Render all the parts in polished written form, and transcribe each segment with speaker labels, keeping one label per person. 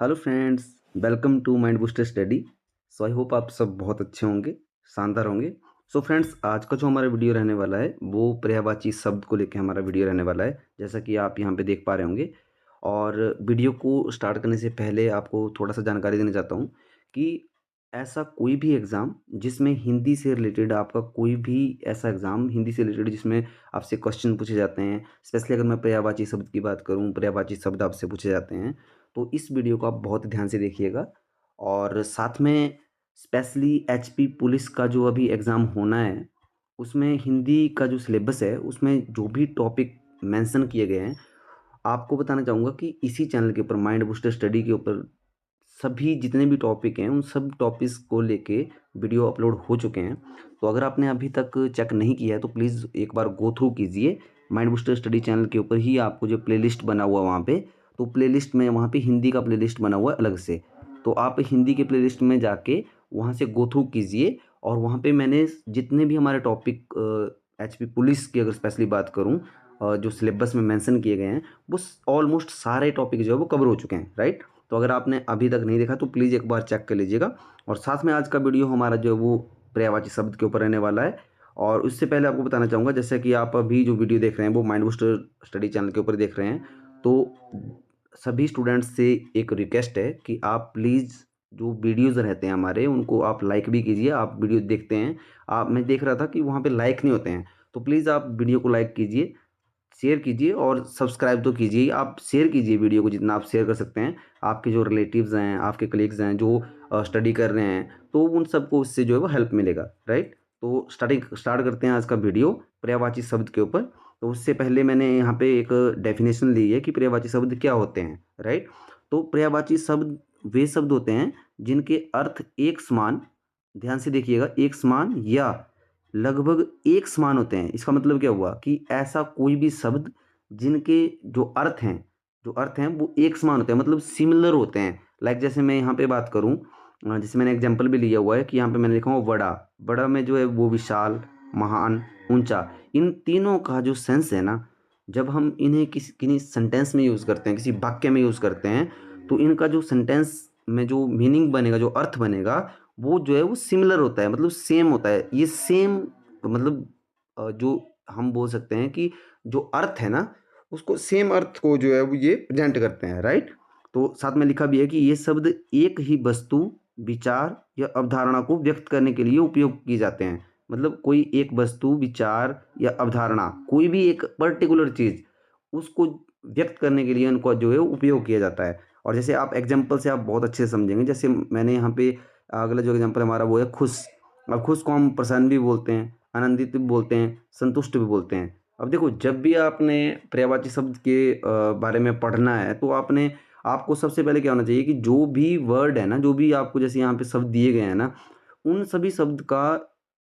Speaker 1: Hello friends, welcome to mind booster study. So I hope आप सब बहुत अच्छे होंगे, शानदार होंगे। सो फ्रेंड्स, आज का जो हमारा वीडियो रहने वाला है वो पर्यायवाची शब्द को लेकर हमारा वीडियो रहने वाला है, जैसा कि आप यहाँ पे देख पा रहे होंगे। और वीडियो को स्टार्ट करने से पहले आपको थोड़ा सा जानकारी देना चाहता हूँ कि ऐसा कोई भी एग्ज़ाम जिसमें हिंदी से रिलेटेड आपका कोई भी ऐसा एग्ज़ाम हिंदी से रिलेटेड जिसमें आपसे क्वेश्चन पूछे जाते हैं, स्पेशली अगर मैं पर्यायवाची शब्द की बात करूँ, पर्यायवाची शब्द आपसे पूछे जाते हैं, तो इस वीडियो को आप बहुत ध्यान से देखिएगा। और साथ में स्पेशली एचपी पुलिस का जो अभी एग्ज़ाम होना है, उसमें हिंदी का जो सिलेबस है, उसमें जो भी टॉपिक मेंशन किए गए हैं, आपको बताना चाहूँगा कि इसी चैनल के ऊपर माइंड बूस्टर स्टडी के ऊपर सभी जितने भी टॉपिक हैं, उन सब टॉपिक्स को लेके वीडियो अपलोड हो चुके हैं। तो अगर आपने अभी तक चेक नहीं किया है, तो प्लीज़ एक बार गो थ्रू कीजिए। माइंड बूस्टर स्टडी चैनल के ऊपर ही आपको जो प्लेलिस्ट बना हुआ है वहाँ पे, तो प्लेलिस्ट में वहाँ पे हिंदी का प्लेलिस्ट बना हुआ है अलग से। तो आप हिंदी के प्लेलिस्ट में जाके वहाँ से गो थ्रू कीजिए। और वहाँ पे मैंने जितने भी हमारे टॉपिक एचपी पुलिस की अगर स्पेशली बात करूँ, जो सिलेबस में मेंशन किए गए हैं, वो ऑलमोस्ट सारे टॉपिक जो है वो कवर हो चुके हैं, राइट। तो अगर आपने अभी तक नहीं देखा तो प्लीज़ एक बार चेक कर लीजिएगा। और साथ में आज का वीडियो हमारा जो है वो पर्यायवाची शब्द के ऊपर रहने वाला है। और उससे पहले आपको बताना चाहूँगा, जैसे कि आप अभी जो वीडियो देख रहे हैं वो माइंड बूस्टर स्टडी चैनल के ऊपर देख रहे हैं, तो सभी स्टूडेंट्स से एक रिक्वेस्ट है कि आप प्लीज़ जो वीडियोज़ रहते हैं हमारे, उनको आप लाइक भी कीजिए। आप वीडियो देखते हैं, आप मैं देख रहा था कि वहाँ पे लाइक नहीं होते हैं, तो प्लीज़ आप वीडियो को लाइक कीजिए, शेयर कीजिए और सब्सक्राइब तो कीजिए ही। आप शेयर कीजिए वीडियो को, जितना आप शेयर कर सकते हैं। आपके जो रिलेटिव्स हैं, आपके कलीग्स हैं जो स्टडी कर रहे हैं, तो उन सबको उससे जो है वो हेल्प मिलेगा, राइट। तो स्टार्ट करते हैं आज का वीडियो पर्यायवाची शब्द के ऊपर। तो उससे पहले मैंने यहाँ पे एक डेफिनेशन ली है कि पर्यायवाची शब्द क्या होते हैं, राइट। तो पर्यायवाची शब्द वे शब्द होते हैं जिनके अर्थ एक समान, ध्यान से देखिएगा, एक समान या लगभग एक समान होते हैं। इसका मतलब क्या हुआ कि ऐसा कोई भी शब्द जिनके जो अर्थ हैं वो एक समान होते हैं, मतलब सिमिलर होते हैं। लाइक जैसे मैं यहाँ पे बात करूँ, जैसे मैंने एग्जांपल भी लिया हुआ है कि यहाँ पे मैंने लिखा हुआ बड़ा। बड़ा में जो है वो विशाल, महान, ऊंचा, इन तीनों का जो सेंस है ना, जब हम इन्हें किसी सेंटेंस में यूज़ करते हैं, किसी वाक्य में यूज़ करते हैं, तो इनका जो सेंटेंस में जो मीनिंग बनेगा, जो अर्थ बनेगा, वो जो है वो सिमिलर होता है, मतलब सेम होता है। ये सेम मतलब जो हम बोल सकते हैं कि जो अर्थ है ना, उसको सेम अर्थ को जो है वो ये प्रेजेंट करते हैं, राइट। तो साथ में लिखा भी है कि ये शब्द एक ही वस्तु, विचार या अवधारणा को व्यक्त करने के लिए उपयोग किए जाते हैं। मतलब कोई एक वस्तु, विचार या अवधारणा, कोई भी एक पर्टिकुलर चीज़, उसको व्यक्त करने के लिए उनको जो है उपयोग किया जाता है। और जैसे आप एग्जाम्पल से आप बहुत अच्छे से समझेंगे। जैसे मैंने यहाँ पे अगला जो एग्जाम्पल हमारा वो है खुश। अब खुश को हम प्रसन्न भी बोलते हैं, आनंदित भी बोलते हैं, संतुष्ट भी बोलते हैं। अब देखो, जब भी आपने पर्यायवाची शब्द के बारे में पढ़ना है, तो आपको सबसे पहले क्या होना चाहिए कि जो भी वर्ड है ना, जो भी आपको जैसे यहाँ पे शब्द दिए गए हैं ना, उन सभी शब्द का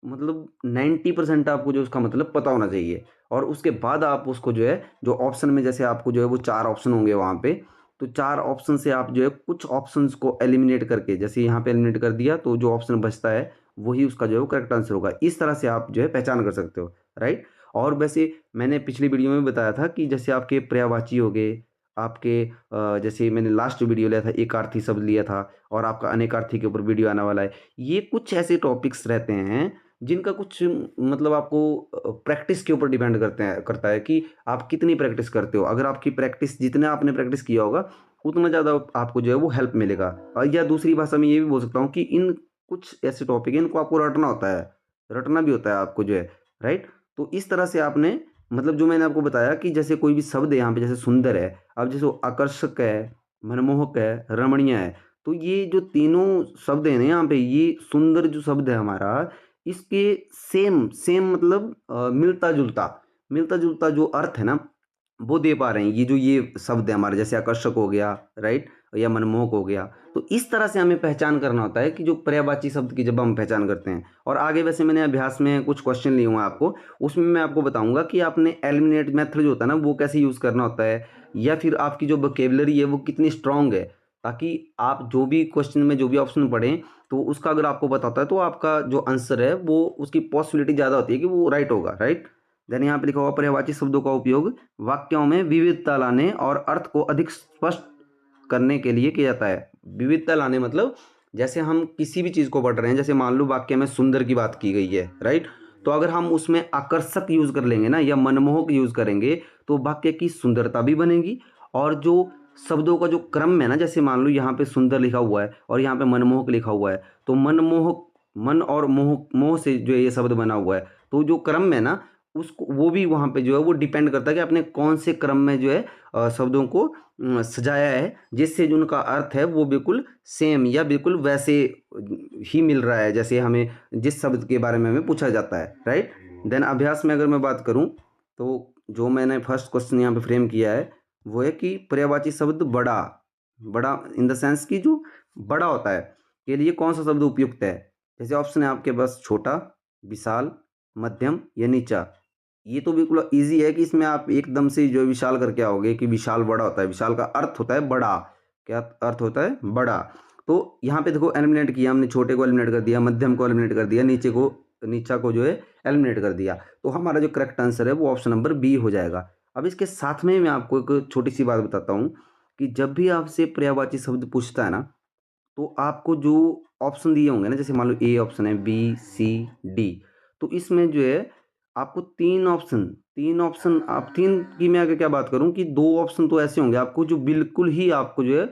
Speaker 1: मतलब 90% आपको जो उसका मतलब पता होना चाहिए। और उसके बाद आप उसको जो है, जो ऑप्शन में जैसे आपको जो है वो 4 ऑप्शन होंगे वहाँ पे, तो 4 ऑप्शन से आप जो है कुछ ऑप्शंस को एलिमिनेट करके, जैसे यहाँ पे एलिमिनेट कर दिया, तो जो ऑप्शन बचता है वही उसका जो है वो करेक्ट आंसर होगा। इस तरह से आप जो है पहचान कर सकते हो, राइट। और वैसे मैंने पिछली वीडियो में बताया था कि जैसे आपके पर्यायवाची हो गए, आपके जैसे मैंने लास्ट जो वीडियो लिया था एकार्थी शब्द लिया था, और आपका अनेकार्थी के ऊपर वीडियो आने वाला है। ये कुछ ऐसे टॉपिक्स रहते हैं जिनका कुछ मतलब आपको प्रैक्टिस के ऊपर डिपेंड करता है कि आप कितनी प्रैक्टिस करते हो। अगर आपकी प्रैक्टिस, जितना आपने प्रैक्टिस किया होगा, उतना ज़्यादा आपको जो है वो हेल्प मिलेगा। या दूसरी भाषा में ये भी बोल सकता हूँ कि इन कुछ ऐसे टॉपिक हैं, इनको आपको रटना होता है, रटना भी होता है आपको जो है, राइट। तो इस तरह से आपने, मतलब जो मैंने आपको बताया कि जैसे कोई भी शब्द है यहाँ पे, जैसे सुंदर है, अब जैसे वो आकर्षक है, मनमोहक है, रमणीय है, तो ये जो तीनों शब्द हैं ना यहाँ पे, ये सुंदर जो शब्द है हमारा, इसके सेम सेम मतलब मिलता जुलता जो अर्थ है ना, वो दे पा रहे हैं। ये शब्द है हमारे, जैसे आकर्षक हो गया, राइट, या मनमोहक हो गया। तो इस तरह से हमें पहचान करना होता है कि जो पर्यायवाची शब्द की जब हम पहचान करते हैं। और आगे वैसे मैंने अभ्यास में कुछ क्वेश्चन लिए हुए हैं आपको, उसमें मैं आपको बताऊंगा कि आपने एलिमिनेट मेथड जो होता है ना, वो कैसे यूज़ करना होता है, या फिर आपकी जो वोकेबलरी है वो कितनी स्ट्रांग है, ताकि आप जो भी क्वेश्चन में जो भी ऑप्शन पढ़ें, तो उसका अगर आपको पता होता है, तो आपका जो आंसर है वो, उसकी पॉसिबिलिटी ज़्यादा होती है कि वो राइट होगा, राइट। देन यहाँ पे लिखा हुआ पर्यायवाची शब्दों का उपयोग वाक्यों में विविधता लाने और अर्थ को अधिक स्पष्ट करने के लिए किया जाता है। विविधता लाने मतलब जैसे हम किसी भी चीज़ को पढ़ रहे हैं, जैसे मान लो वाक्य में सुंदर की बात की गई है, राइट? तो अगर हम उसमें आकर्षक यूज़ कर लेंगे ना या मनमोहक यूज़ करेंगे तो वाक्य की सुंदरता भी बनेगी और जो शब्दों का जो क्रम है ना, जैसे मान लो यहाँ पे सुंदर लिखा हुआ है और यहाँ पे मनमोहक लिखा हुआ है, तो मनमोहक, मन और मोह से जो है ये शब्द बना हुआ है, तो जो क्रम है ना उसको वो भी वहाँ पे जो है वो डिपेंड करता है कि आपने कौन से क्रम में जो है शब्दों को सजाया है, जिससे जो उनका अर्थ है वो बिल्कुल सेम या बिल्कुल वैसे ही मिल रहा है जैसे हमें जिस शब्द के बारे में हमें पूछा जाता है, राइट? देन अभ्यास में अगर मैं बात करूँ तो जो मैंने फर्स्ट क्वेश्चन यहाँ पे फ्रेम किया है वो है कि पर्यायवाची शब्द बड़ा, बड़ा इन द सेंस कि जो बड़ा होता है के लिए कौन सा शब्द उपयुक्त है? जैसे ऑप्शन है आपके पास छोटा, विशाल, मध्यम या नीचा। ये तो बिल्कुल ईज़ी है कि इसमें आप एकदम से जो है विशाल करके आओगे कि विशाल बड़ा होता है, विशाल का अर्थ होता है बड़ा। क्या अर्थ होता है? बड़ा। तो यहाँ पे देखो एलिमिनेट किया हमने, छोटे को एलिमिनेट कर दिया, मध्यम को एलिमिनेट कर दिया, नीचा को जो है एलिमिनेट कर दिया। तो हमारा जो करेक्ट आंसर है वो ऑप्शन नंबर बी हो जाएगा। अब इसके साथ में मैं आपको एक छोटी-सी बात बताता हूँ कि जब भी आपसे पर्यायवाची शब्द पूछता है ना, तो आपको जो ऑप्शन दिए होंगे ना, जैसे मान लो ए ऑप्शन है, बी, सी, डी, तो इसमें जो है आपको 3 ऑप्शन आप 3 की मैं अगर क्या बात करूँ कि 2 ऑप्शन तो ऐसे होंगे आपको जो बिल्कुल ही आपको जो है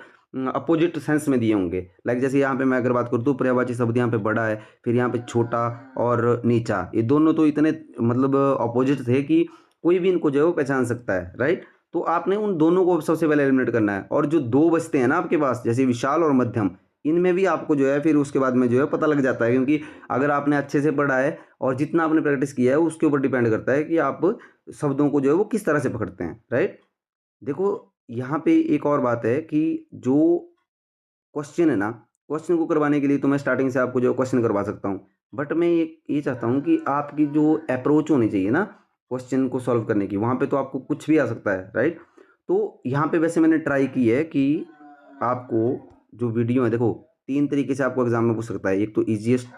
Speaker 1: अपोजिट सेंस में दिए होंगे। लाइक जैसे यहाँ पे मैं अगर बात करूँ तो पर्यायवाची शब्द यहाँ पे बड़ा है, फिर यहाँ पे छोटा और नीचा, ये दोनों तो इतने मतलब अपोजिट थे कि कोई भी इनको जो है वो पहचान सकता है, राइट? तो आपने उन दोनों को सबसे पहले एलिमिनेट करना है और जो 2 बचते हैं ना आपके पास, जैसे विशाल और मध्यम, इनमें भी आपको जो है फिर उसके बाद में जो है पता लग जाता है, क्योंकि अगर आपने अच्छे से पढ़ा है और जितना आपने प्रैक्टिस किया है उसके ऊपर डिपेंड करता है कि आप शब्दों को जो है वो किस तरह से पकड़ते हैं, राइट? देखो यहाँ पे एक और बात है कि जो क्वेश्चन है ना, क्वेश्चन को करवाने के लिए तो मैं स्टार्टिंग से आपको जो क्वेश्चन करवा सकता हूँ, बट मैं ये चाहता हूँ कि आपकी जो अप्रोच होनी चाहिए ना क्वेश्चन को सॉल्व करने की, वहाँ पे तो आपको कुछ भी आ सकता है, राइट? तो यहाँ पे वैसे मैंने ट्राई की है कि आपको जो वीडियो है, देखो 3 तरीके से आपको एग्जाम में पूछ सकता है, एक तो ईजीएस्ट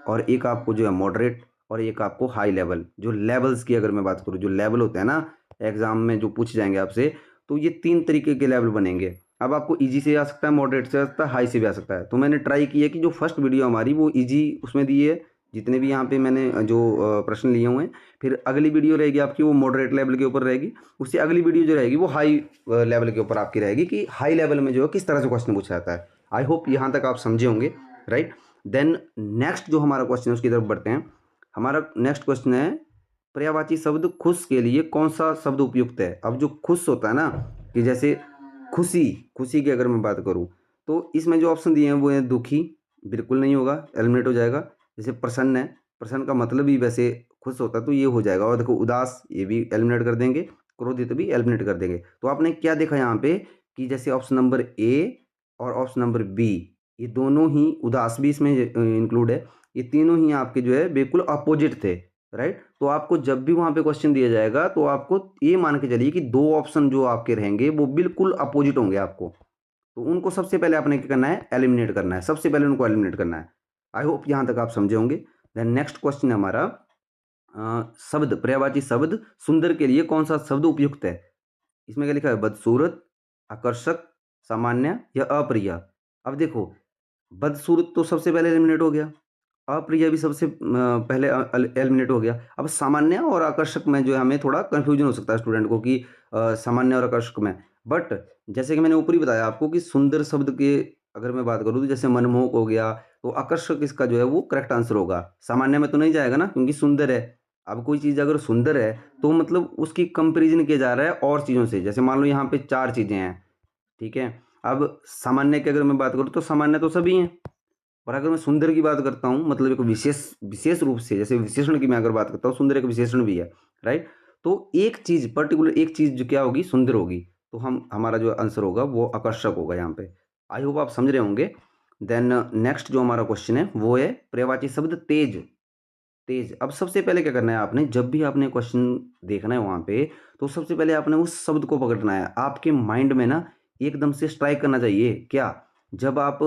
Speaker 1: और एक आपको जो है मॉडरेट और एक आपको हाई लेवल। जो लेवल्स की अगर मैं बात करूँ, जो लेवल होते हैं ना एग्जाम में जो पूछे जाएंगे आपसे, तो ये 3 तरीके के लेवल बनेंगे। अब आपको ईजी से आ सकता है, मॉडरेट से आ सकता है, हाई से भी आ सकता है। तो मैंने ट्राई की है कि जो फर्स्ट वीडियो हमारी वो ईजी उसमें दी है, जितने भी यहाँ पे मैंने जो प्रश्न लिए हुए हैं, फिर अगली वीडियो रहेगी आपकी वो मॉडरेट लेवल के ऊपर रहेगी, उससे अगली वीडियो जो रहेगी वो हाई लेवल के ऊपर आपकी रहेगी कि हाई लेवल में जो है किस तरह से क्वेश्चन पूछा जाता है। आई होप यहाँ तक आप समझे होंगे, राइट? देन नेक्स्ट जो हमारा क्वेश्चन है उसकी तरफ बढ़ते हैं। हमारा नेक्स्ट क्वेश्चन है पर्यायवाची शब्द खुश के लिए कौन सा शब्द उपयुक्त है? अब जो खुश होता है ना, कि जैसे खुशी, खुशी की अगर मैं बात करूँ तो इसमें जो ऑप्शन दिए हैं वो है दुखी, बिल्कुल नहीं होगा, एलिमिनेट हो जाएगा। जैसे प्रसन्न है, प्रसन्न का मतलब ही वैसे खुश होता है तो ये हो जाएगा। और देखो उदास, ये भी एलिमिनेट कर देंगे, क्रोधित भी एलिमिनेट कर देंगे। तो आपने क्या देखा यहाँ पे कि जैसे ऑप्शन नंबर ए और ऑप्शन नंबर बी, ये दोनों ही, उदास भी इसमें इंक्लूड है, ये तीनों ही आपके जो है बिल्कुल अपोजिट थे, राइट? तो आपको जब भी वहाँ पे क्वेश्चन दिया जाएगा तो आपको ये मान के चलिए कि 2 ऑप्शन जो आपके रहेंगे वो बिल्कुल अपोजिट होंगे आपको। तो उनको सबसे पहले आपने क्या करना है? एलिमिनेट करना है, सबसे पहले उनको एलिमिनेट करना है। आई होप यहाँ तक आप समझे होंगे। देन नेक्स्ट क्वेश्चन है हमारा शब्द, पर्यायवाची शब्द सुंदर के लिए कौन सा शब्द उपयुक्त है? इसमें क्या लिखा है? बदसूरत, आकर्षक, सामान्य या अप्रिय। अब देखो बदसूरत तो सबसे पहले एलिमिनेट हो गया, अप्रिय भी सबसे पहले एलिमिनेट हो गया। अब सामान्य और आकर्षक में जो है हमें थोड़ा कन्फ्यूजन हो सकता है स्टूडेंट को कि सामान्य और आकर्षक में। बट जैसे कि मैंने ऊपर ही बताया आपको कि सुंदर शब्द के अगर मैं बात करूँ तो जैसे मनमोहक हो गया, तो आकर्षक इसका जो है वो करेक्ट आंसर होगा। सामान्य में तो नहीं जाएगा ना, क्योंकि सुंदर है। अब कोई चीज़ अगर सुंदर है तो मतलब उसकी कंपैरिजन किया जा रहा है और चीज़ों से। जैसे मान लो यहाँ पे 4 चीज़ें हैं, ठीक है? अब सामान्य की अगर मैं बात करूँ तो सामान्य तो सभी हैं। और अगर मैं सुंदर की बात करता हूँ, मतलब एक विशेष विशेष रूप से, जैसे विशेषण की मैं अगर बात करता हूँ, सुंदर एक विशेषण भी है, राइट? तो एक चीज़ पर्टिकुलर, एक चीज़ जो क्या होगी? सुंदर होगी। तो हमारा जो आंसर होगा वो आकर्षक होगा यहाँ पे। आई होप आप समझ रहे होंगे। देन नेक्स्ट जो हमारा क्वेश्चन है वो है पर्यायवाची शब्द तेज। तेज, अब सबसे पहले क्या करना है आपने, जब भी आपने क्वेश्चन देखना है वहाँ पे, तो सबसे पहले आपने उस शब्द को पकड़ना है। आपके माइंड में ना एकदम से स्ट्राइक करना चाहिए क्या, जब आप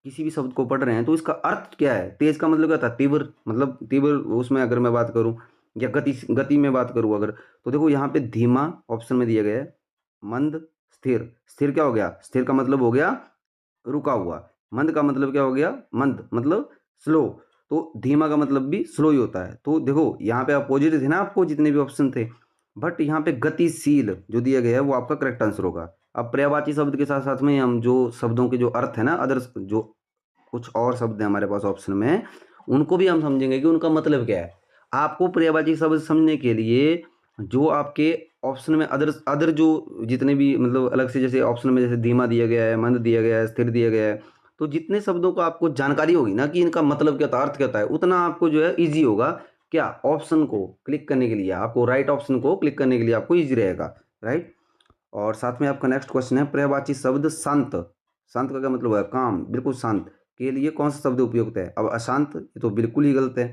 Speaker 1: किसी भी शब्द को पढ़ रहे हैं तो इसका अर्थ क्या है? तेज का मतलब क्या था? तीव्र, मतलब तीव्र। उसमें अगर मैं बात करूँ या गति गति में बात करूँ अगर, तो देखो यहाँ पे धीमा ऑप्शन में दिया गया है, मंद, स्थिर। स्थिर क्या हो गया? स्थिर का मतलब हो गया रुका हुआ। मंद का मतलब क्या हो गया? मंद मतलब स्लो। तो धीमा का मतलब भी स्लो ही होता है। तो देखो यहाँ पे अपोजिट थे ना आपको जितने भी ऑप्शन थे, बट यहाँ पे गतिशील जो दिया गया है वो आपका करेक्ट आंसर होगा। अब पर्यायवाची शब्द के साथ साथ में हम जो शब्दों के जो अर्थ है ना, अदर्स जो कुछ और शब्द हैं हमारे पास ऑप्शन में, उनको भी हम समझेंगे कि उनका मतलब क्या है। आपको पर्यायवाची शब्द समझने के लिए जो आपके ऑप्शन में अदर अदर जो जितने भी मतलब अलग से जैसे ऑप्शन में जैसे धीमा दिया गया है, मंद दिया गया है, स्थिर दिया गया है, तो जितने शब्दों का आपको जानकारी होगी ना कि इनका मतलब क्या था, अर्थ क्या होता है, उतना आपको जो है ईजी होगा क्या ऑप्शन को क्लिक करने के लिए, आपको राइट ऑप्शन को क्लिक करने के लिए आपको ईजी रहेगा, राइट। और साथ में आपका नेक्स्ट क्वेश्चन है पर्यायवाची शब्द शांत। शांत का क्या मतलब है? काम, बिल्कुल शांत के लिए कौन सा शब्द उपयुक्त है? अब अशांत ये तो बिल्कुल ही गलत है।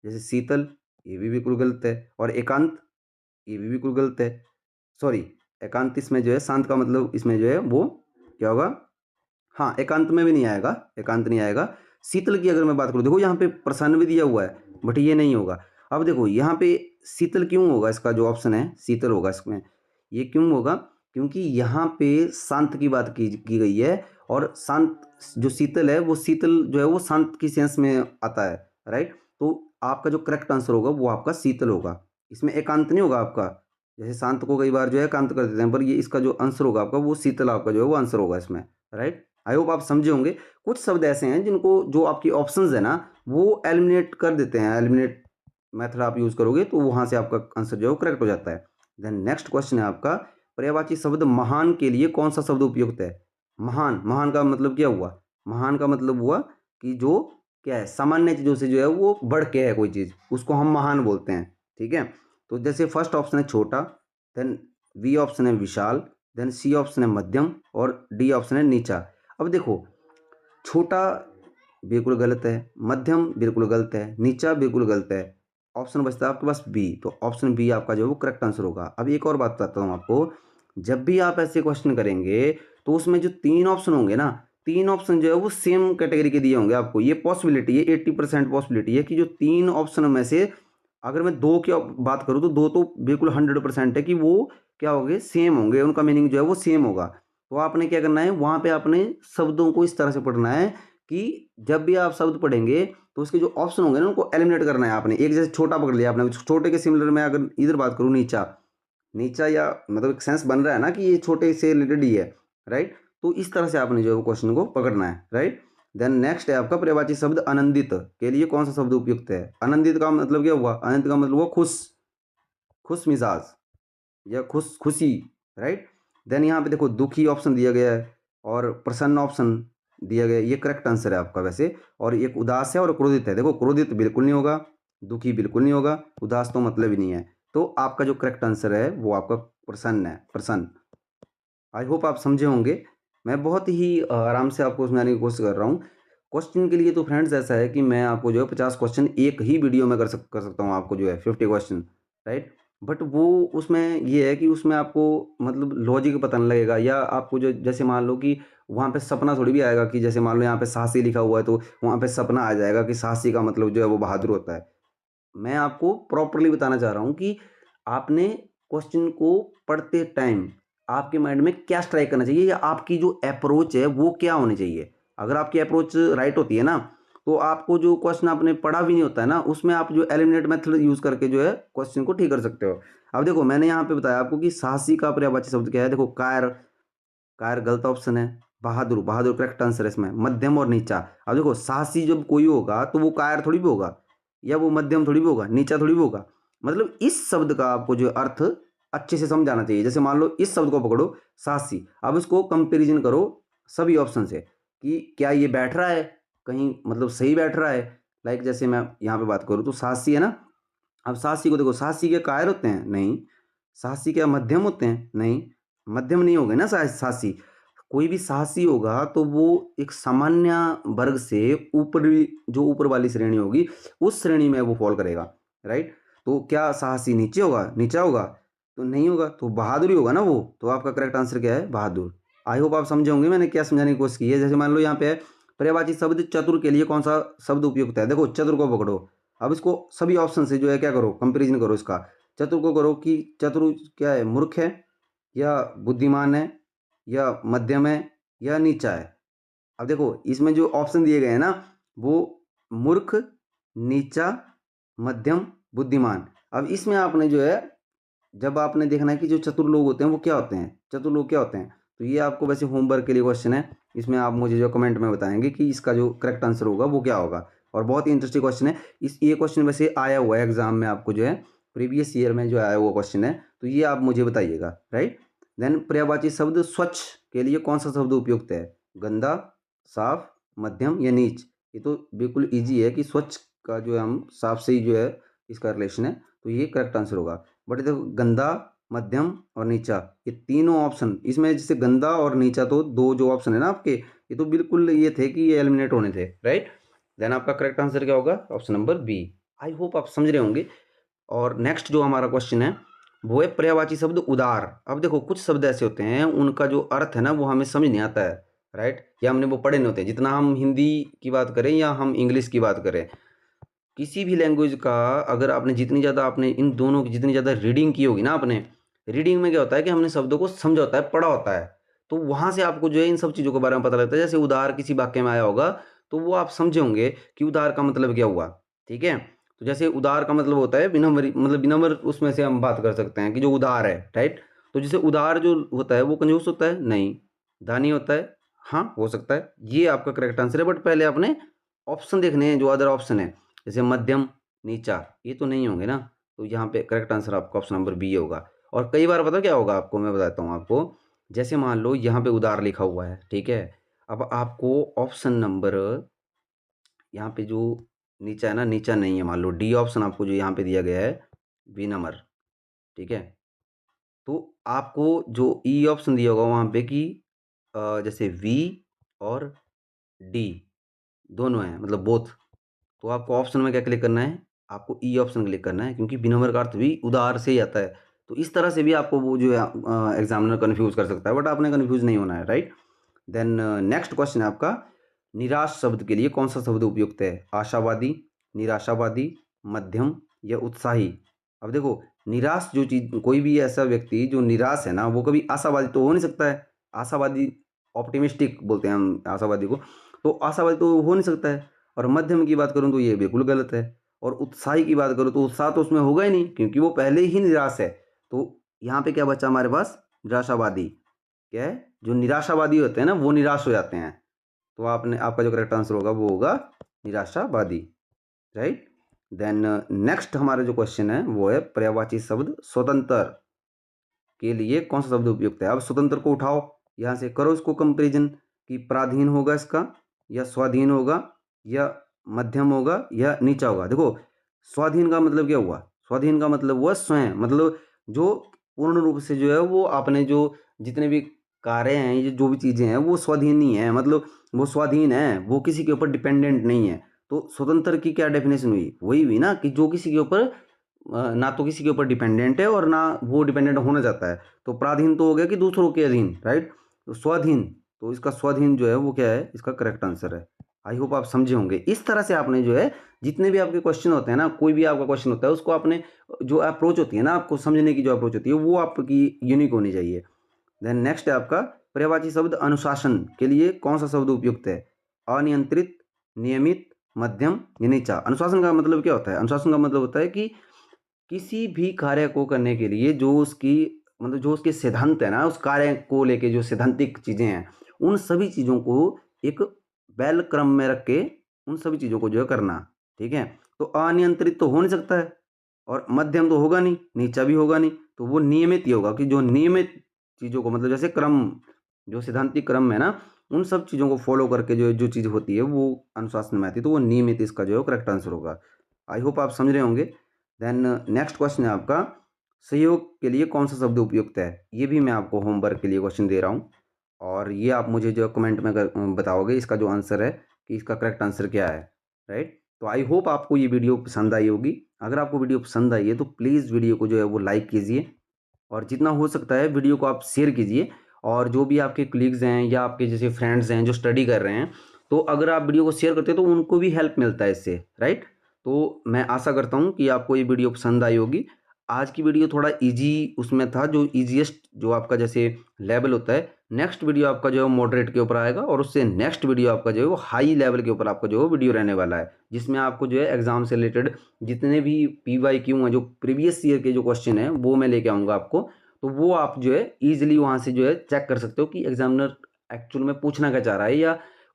Speaker 1: जैसे शीतल, ये भी बिल्कुल गलत है। और एकांत, ये भी बिल्कुल गलत है। सॉरी, एकांत इसमें जो है शांत का मतलब इसमें जो है वो क्या होगा? हाँ, एकांत में भी नहीं आएगा, एकांत नहीं आएगा। शीतल की अगर मैं बात करूँ, देखो यहाँ पे प्रसन्न भी दिया हुआ है, बट ये नहीं होगा। अब देखो यहाँ पे शीतल क्यों होगा? इसका जो ऑप्शन है शीतल होगा इसमें। ये क्यों होगा? क्योंकि यहाँ पे शांत की बात की गई है, और शांत जो शीतल है वो शीतल जो है वो शांत की सेंस में आता है, राइट। तो आपका जो करेक्ट आंसर होगा वो आपका शीतल होगा। इसमें एकांत नहीं होगा आपका। जैसे शांत को कई बार जो है एकांत कर देते हैं, पर ये इसका जो आंसर होगा आपका वो शीतल आपका जो है वो आंसर होगा इसमें, राइट। आई होप आप समझे होंगे। कुछ शब्द ऐसे हैं जिनको जो आपकी ऑप्शंस है ना वो एलिमिनेट कर देते हैं, एलिमिनेट मेथड आप यूज करोगे तो वहां से आपका आंसर जो है वो करेक्ट हो जाता है। देन नेक्स्ट क्वेश्चन है आपका पर्यायवाची शब्द महान के लिए कौन सा शब्द उपयुक्त है? महान, महान का मतलब क्या हुआ? महान का मतलब हुआ कि जो क्या है, सामान्य चीजों से जो है वो बढ़ के है कोई चीज, उसको हम महान बोलते हैं, ठीक है। तो जैसे फर्स्ट ऑप्शन है छोटा, देन बी ऑप्शन है विशाल, देन सी ऑप्शन है मध्यम, और डी ऑप्शन है नीचा। अब देखो छोटा बिल्कुल गलत है, मध्यम बिल्कुल गलत है, नीचा बिल्कुल गलत है। ऑप्शन बचता है आपके पास बी, तो ऑप्शन बी आपका जो है वो करेक्ट आंसर होगा। अब एक और बात बताता हूँ आपको, जब भी आप ऐसे क्वेश्चन करेंगे तो उसमें जो तीन ऑप्शन होंगे ना, तीन ऑप्शन जो है वो सेम कैटेगरी के दिए होंगे आपको। ये पॉसिबिलिटी है, 80% पॉसिबिलिटी है कि जो तीन ऑप्शन में से अगर मैं दो की बात करूँ तो दो तो बिल्कुल 100% है कि वो क्या होंगे, सेम होंगे, उनका मीनिंग जो है वो सेम होगा। तो आपने क्या करना है, वहां पे आपने शब्दों को इस तरह से पढ़ना है कि जब भी आप शब्द पढ़ेंगे तो उसके जो ऑप्शन होंगे ना उनको एलिमिनेट करना है आपने। एक जैसे छोटा पकड़ लिया आपने, छोटे के सिमिलर में अगर इधर बात करूँ नीचा, नीचा या मतलब एक सेंस बन रहा है ना कि ये छोटे से रिलेटेड ही है, राइट। तो इस तरह से आपने जो है वो क्वेश्चन को पकड़ना है, राइट। देन नेक्स्ट है आपका पर्यायवाची शब्द आनंदित के लिए कौन सा शब्द उपयुक्त है? आनंदित का मतलब क्या हुआ? आनंदित का मतलब हुआ खुश, खुश मिजाज या खुशी, राइट। देन यहाँ पे देखो दुखी ऑप्शन दिया गया है और प्रसन्न ऑप्शन दिया गया है, ये करेक्ट आंसर है आपका वैसे। और एक उदास है और क्रोधित है। देखो क्रोधित बिल्कुल नहीं होगा, दुखी बिल्कुल नहीं होगा, उदास तो मतलब ही नहीं है। तो आपका जो करेक्ट आंसर है वो आपका प्रसन्न है, प्रसन्न। आई होप आप समझे होंगे। मैं बहुत ही आराम से आपको समझाने की कोशिश कर रहा हूँ। क्वेश्चन के लिए तो फ्रेंड्स ऐसा है कि मैं आपको जो है 50 क्वेश्चन एक ही वीडियो में कर सकता हूँ आपको जो है 50 क्वेश्चन, राइट। बट वो उसमें ये है कि उसमें आपको मतलब लॉजिक पता नहीं लगेगा, या आपको जो जैसे मान लो कि वहाँ पे सपना थोड़ी भी आएगा कि जैसे मान लो यहाँ पे साहसी लिखा हुआ है तो वहाँ पे सपना आ जाएगा कि साहसी का मतलब जो है वो बहादुर होता है। मैं आपको प्रॉपर्ली बताना चाह रहा हूँ कि आपने क्वेश्चन को पढ़ते टाइम आपके माइंड में क्या स्ट्राइक करना चाहिए, या आपकी जो अप्रोच है वो क्या होनी चाहिए। अगर आपकी अप्रोच राइट होती है ना, तो आपको जो क्वेश्चन आपने पढ़ा भी नहीं होता है ना, उसमें आप जो एलिमिनेट मेथड यूज करके जो है क्वेश्चन को ठीक कर सकते हो। अब देखो मैंने यहाँ पे बताया आपको कि साहसी का पर्यायवाची शब्द क्या है। देखो कायर, कायर गलत ऑप्शन है। बहादुर, बहादुर करेक्ट आंसर है इसमें। मध्यम और नीचा, अब देखो साहसी जब कोई होगा तो वो कायर थोड़ी भी होगा, या वो मध्यम थोड़ी भी होगा, नीचा थोड़ी भी होगा। मतलब इस शब्द का आपको जो अर्थ अच्छे से समझाना चाहिए। जैसे मान लो इस शब्द को पकड़ो साहसी, अब इसको कंपेरिजन करो सभी ऑप्शन से कि क्या ये बैठ रहा है कहीं, मतलब सही बैठ रहा है। लाइक जैसे मैं यहाँ पे बात करूँ तो साहसी है ना, अब साहसी को देखो, साहसी के कायर होते हैं? नहीं। साहसी क्या मध्यम होते हैं? नहीं। मध्यम नहीं हो गए ना साहसी। कोई भी साहसी होगा तो वो एक सामान्य वर्ग से ऊपरी, जो ऊपर वाली श्रेणी होगी उस श्रेणी में वो फॉल करेगा, राइट। तो क्या साहसी नीचे होगा, नीचा होगा? तो नहीं होगा, तो बहादुर ही होगा ना वो। तो आपका करेक्ट आंसर क्या है? बहादुर। आई होप आप समझे होंगे मैंने क्या समझाने की कोशिश की है। जैसे मान लो यहाँ पे है पर्यायवाची शब्द चतुर के लिए कौन सा शब्द उपयुक्त है? देखो चतुर को पकड़ो, अब इसको सभी ऑप्शन से जो है क्या करो, कंपेरिजन करो इसका। चतुर को करो कि चतुर क्या है, मूर्ख है या बुद्धिमान है या मध्यम है या नीचा है। अब देखो इसमें जो ऑप्शन दिए गए हैं ना, वो मूर्ख, नीचा, मध्यम, बुद्धिमान। अब इसमें आपने जो है, जब आपने देखना है कि जो चतुर लोग होते हैं वो क्या होते हैं, चतुर लोग क्या होते हैं, तो ये आपको वैसे होमवर्क के लिए क्वेश्चन है। इसमें आप मुझे जो कमेंट में बताएंगे कि इसका जो करेक्ट आंसर होगा वो क्या होगा। और बहुत ही इंटरेस्टिंग क्वेश्चन है। ये क्वेश्चन वैसे आया हुआ है एग्जाम में, आपको जो है प्रीवियस ईयर में जो आया हुआ क्वेश्चन है, तो ये आप मुझे बताइएगा, राइट। देन पर्यायवाची शब्द स्वच्छ के लिए कौन सा शब्द उपयुक्त है, गंदा, साफ, मध्यम या नीच। ये तो बिल्कुल ईजी है कि स्वच्छ का जो है हम साफ से ही जो है इसका रिलेशन है, तो ये करेक्ट आंसर होगा। बट देखो गंदा, मध्यम और नीचा, ये तीनों ऑप्शन इसमें, जैसे गंदा और नीचा तो दो जो ऑप्शन है ना आपके, ये तो बिल्कुल ये थे कि ये एलिमिनेट होने थे, राइट। देन आपका करेक्ट आंसर क्या होगा, option number B. I hope आप समझ रहे होंगे। और नेक्स्ट जो हमारा क्वेश्चन है वो है पर्यायवाची शब्द उदार। अब देखो कुछ शब्द ऐसे होते हैं उनका जो अर्थ है ना वो हमें समझ नहीं आता है, राइट, या हमने वो पढ़े नहीं होते। जितना हम हिंदी की बात करें या हम इंग्लिश की बात करें, किसी भी लैंग्वेज का अगर आपने जितनी ज़्यादा आपने इन दोनों की जितनी ज़्यादा रीडिंग की होगी ना, आपने रीडिंग में क्या होता है कि हमने शब्दों को समझा होता है, पढ़ा होता है, तो वहाँ से आपको जो है इन सब चीज़ों के बारे में पता लगता है। जैसे उदार किसी वाक्य में आया होगा तो वो आप समझे होंगे कि उदार का मतलब क्या हुआ, ठीक है। तो जैसे उदार का मतलब होता है विनम्र, मतलब विनम्र, उसमें से हम बात कर सकते हैं कि जो उदार है, राइट। तो जैसे उदार जो होता है वो कंजूस होता है, नहीं। दानी होता है, हाँ हो सकता है। ये आपका करेक्ट आंसर है, बट पहले आपने ऑप्शन देखने हैं, जो अदर ऑप्शन है जैसे मध्यम, नीचा, ये तो नहीं होंगे ना। तो यहाँ पे करेक्ट आंसर आपका ऑप्शन नंबर बी होगा। और कई बार पता क्या होगा आपको, मैं बताता हूँ आपको। जैसे मान लो यहाँ पे उदार लिखा हुआ है, ठीक है। अब आपको ऑप्शन नंबर यहाँ पे जो नीचा है ना, नीचा नहीं है, मान लो डी ऑप्शन आपको जो यहाँ पे दिया गया है विनम्र, ठीक है। तो आपको जो ई ऑप्शन दिया होगा वहाँ पे कि जैसे वी और डी दोनों हैं, मतलब बोथ। तो आपको ऑप्शन में क्या क्लिक करना है, आपको ई ऑप्शन क्लिक करना है, क्योंकि विनम्र का अर्थ भी उदार से ही आता है। तो इस तरह से भी आपको वो जो है एग्जामिनर कन्फ्यूज कर सकता है, बट आपने कन्फ्यूज नहीं होना है, राइट। देन नेक्स्ट क्वेश्चन है आपका, निराश शब्द के लिए कौन सा शब्द उपयुक्त है, आशावादी, निराशावादी, मध्यम या उत्साही। अब देखो निराश जो चीज, कोई भी ऐसा व्यक्ति जो निराश है ना, वो कभी आशावादी तो हो नहीं सकता है। आशावादी, ऑप्टिमिस्टिक बोलते हैं हम आशावादी को, तो आशावादी तो हो नहीं सकता है। और मध्यम की बात करूं तो ये बिल्कुल गलत है। और उत्साही की बात करूं तो उत्साह तो उसमें होगा ही नहीं, क्योंकि वो पहले ही निराश है। तो यहाँ पे क्या बचा हमारे पास, निराशावादी। क्या है, जो निराशावादी होते हैं ना वो निराश हो जाते हैं। तो आपने, आपका जो करेक्ट आंसर होगा वो होगा निराशावादी, राइट। देन नेक्स्ट हमारा जो क्वेश्चन है वो है पर्यायवाची शब्द स्वतंत्र के लिए कौन सा शब्द उपयुक्त है। अब स्वतंत्र को उठाओ, यहाँ से करो इसको कंपेरिजन कि पराधीन होगा इसका, या स्वाधीन होगा, या मध्यम होगा, या नीचा होगा। देखो स्वाधीन का मतलब क्या हुआ, स्वाधीन का मतलब हुआ स्वयं, मतलब जो पूर्ण रूप से जो है वो आपने जो जितने भी कार्य हैं, ये जो भी चीज़ें हैं वो स्वाधीन ही है, मतलब वो स्वाधीन है, वो किसी के ऊपर डिपेंडेंट नहीं है। तो स्वतंत्र की क्या डेफिनेशन हुई, वही हुई ना कि जो किसी के ऊपर ना तो किसी के ऊपर डिपेंडेंट है और ना वो डिपेंडेंट होना चाहता है। तो पराधीन तो हो गया कि दूसरों के अधीन, राइट। तो स्वाधीन, तो इसका स्वाधीन जो है वो क्या है, इसका करेक्ट आंसर है। आई होप आप समझे होंगे। इस तरह से आपने जो है जितने भी आपके क्वेश्चन होते हैं ना, कोई भी आपका क्वेश्चन होता है उसको आपने, जो अप्रोच होती है ना आपको समझने की जो अप्रोच होती है वो आपकी यूनिक होनी चाहिए। देन नेक्स्ट है आपका पर्यायवाची शब्द अनुशासन के लिए कौन सा शब्द उपयुक्त है, अनियंत्रित, नियमित, मध्यम या नीचा। अनुशासन का मतलब क्या होता है, अनुशासन का मतलब होता है कि किसी भी कार्य को करने के लिए जो उसकी, मतलब जो उसके सिद्धांत है ना, उस कार्य को लेके जो सैद्धांतिक चीज़ें हैं, उन सभी चीज़ों को एक बैल क्रम में रख के उन सभी चीज़ों को जो है करना, ठीक है। तो अनियंत्रित तो हो नहीं सकता है, और मध्यम तो होगा नहीं, नीचा भी होगा नहीं, तो वो नियमित ही होगा कि जो नियमित चीज़ों को, मतलब जैसे क्रम, जो सिद्धांतिक क्रम है ना, उन सब चीज़ों को फॉलो करके जो जो चीज़ होती है वो अनुशासन में आती है, तो वो नियमित इसका जो है करेक्ट आंसर होगा। आई होप आप समझ रहे होंगे। देन नेक्स्ट क्वेश्चन है आपका, सहयोग के लिए कौन सा शब्द उपयुक्त है। ये भी मैं आपको होमवर्क के लिए क्वेश्चन दे रहा हूँ, और ये आप मुझे जो कमेंट में बताओगे इसका जो आंसर है कि इसका करेक्ट आंसर क्या है, राइट। तो आई होप आपको ये वीडियो पसंद आई होगी। अगर आपको वीडियो पसंद आई है तो प्लीज़ वीडियो को जो है वो लाइक कीजिए, और जितना हो सकता है वीडियो को आप शेयर कीजिए। और जो भी आपके कलीग्स हैं या आपके जैसे फ्रेंड्स हैं जो स्टडी कर रहे हैं, तो अगर आप वीडियो को शेयर करते हैं तो उनको भी हेल्प मिलता है इससे, राइट। तो मैं आशा करता हूँ कि आपको ये वीडियो पसंद आई होगी। आज की वीडियो थोड़ा इजी उसमें था, जो ईजीएस्ट जो आपका जैसे लेवल होता है नेक्स्ट वीडियो आपका जो है मॉडरेट के ऊपर आएगा और उससे नेक्स्ट वीडियो आपका जो है वो हाई लेवल के ऊपर आपका जो है वीडियो रहने वाला है, जिसमें आपको जो है एग्जाम से रिलेटेड जितने भी PYQ हैं, जो प्रीवियस ईयर के जो क्वेश्चन हैं वो मैं लेके आऊँगा आपको। तो वो आप जो है ईजिली वहाँ से जो है चेक कर सकते हो कि एग्जामिनर एक्चुअल में पूछना क्या चाह रहा है या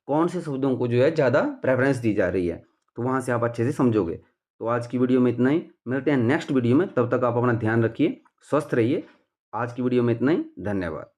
Speaker 1: कौन से शब्दों को जो है ज़्यादा प्रेफरेंस दी जा रही है। तो वहाँ से आप अच्छे से समझोगे। तो आज की वीडियो में इतना ही, मिलते हैं नेक्स्ट वीडियो में। तब तक आप अपना ध्यान रखिए, स्वस्थ रहिए। आज की वीडियो में इतना ही, धन्यवाद।